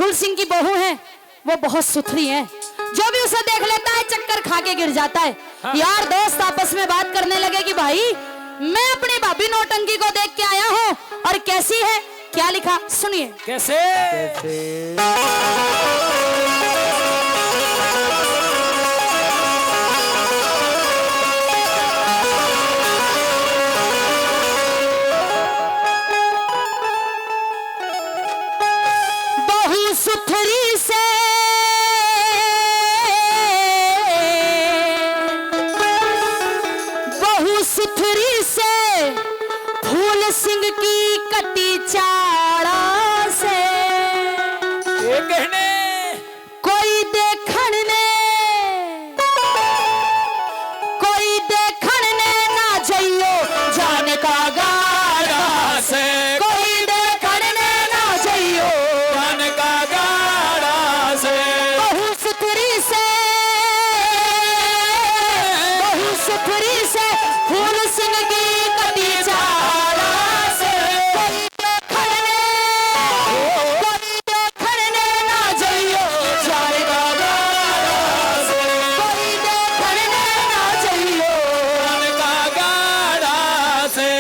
फूल सिंह की बहू है वो बहुत सुथरी है, जो भी उसे देख लेता है चक्कर खा के गिर जाता है। हाँ। यार दोस्त आपस में बात करने लगे कि भाई मैं अपनी भाभी नौटंकी को देख के आया हूँ और कैसी है, क्या लिखा सुनिए। कैसे, बहू सुथरी से सुथरी से फूल सिंह की कटी चाड़ा से ये कहने कोई देखण ने ना जाइयो जाने का गाड़ा से, कोई देखण ने ना जाइयो जाने का गाड़ा से। बहू सुथरी से फूल सिंह की कटी चाड़ा से, कोई देखण ने ना जाइयो जाने का गाड़ा से, कोई देखण ने ना जाइयो जाने का गाड़ा से।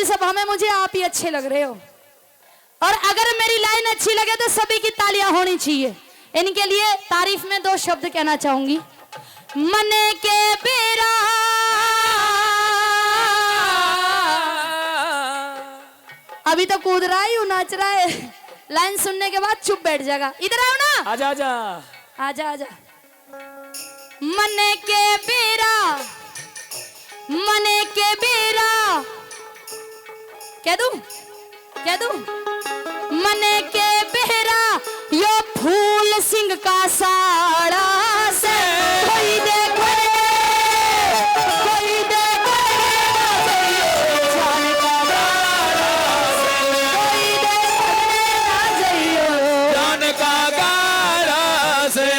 सभा में मुझे आप ही अच्छे लग रहे हो, और अगर मेरी लाइन अच्छी लगे तो सभी की तालियां होनी चाहिए। इनके लिए तारीफ में दो शब्द कहना चाहूंगी। मन के बेरा अभी तो कूद रहा है, नाच रहा है, लाइन सुनने के बाद चुप बैठ जाएगा। इधर आओ ना, आजा आजा आजा आजा। मन के बेरा मने के बेरा कह दूं मने के बेरा यो फूल सिंह का साड़ा से कोई देखे जान का गाड़ा से कोई देखे ना जाइयो जान का गाड़ा से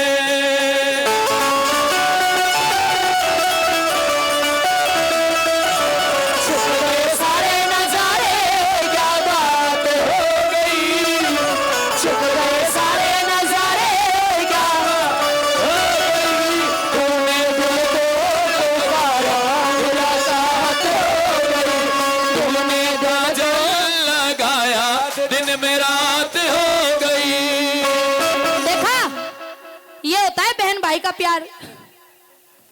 सारे नजारे क्या बात हो गई छुप गए सारे नजारे क्या तूने दिल को पुकारा मुलाकात हो गई तूने गजल लगाया दिन में रात हो गई देखा ये होता है बहन भाई का प्यार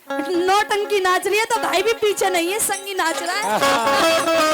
नौटंकी नाच रही है तो भाई भी पीछे नहीं है संगी नाच रहा है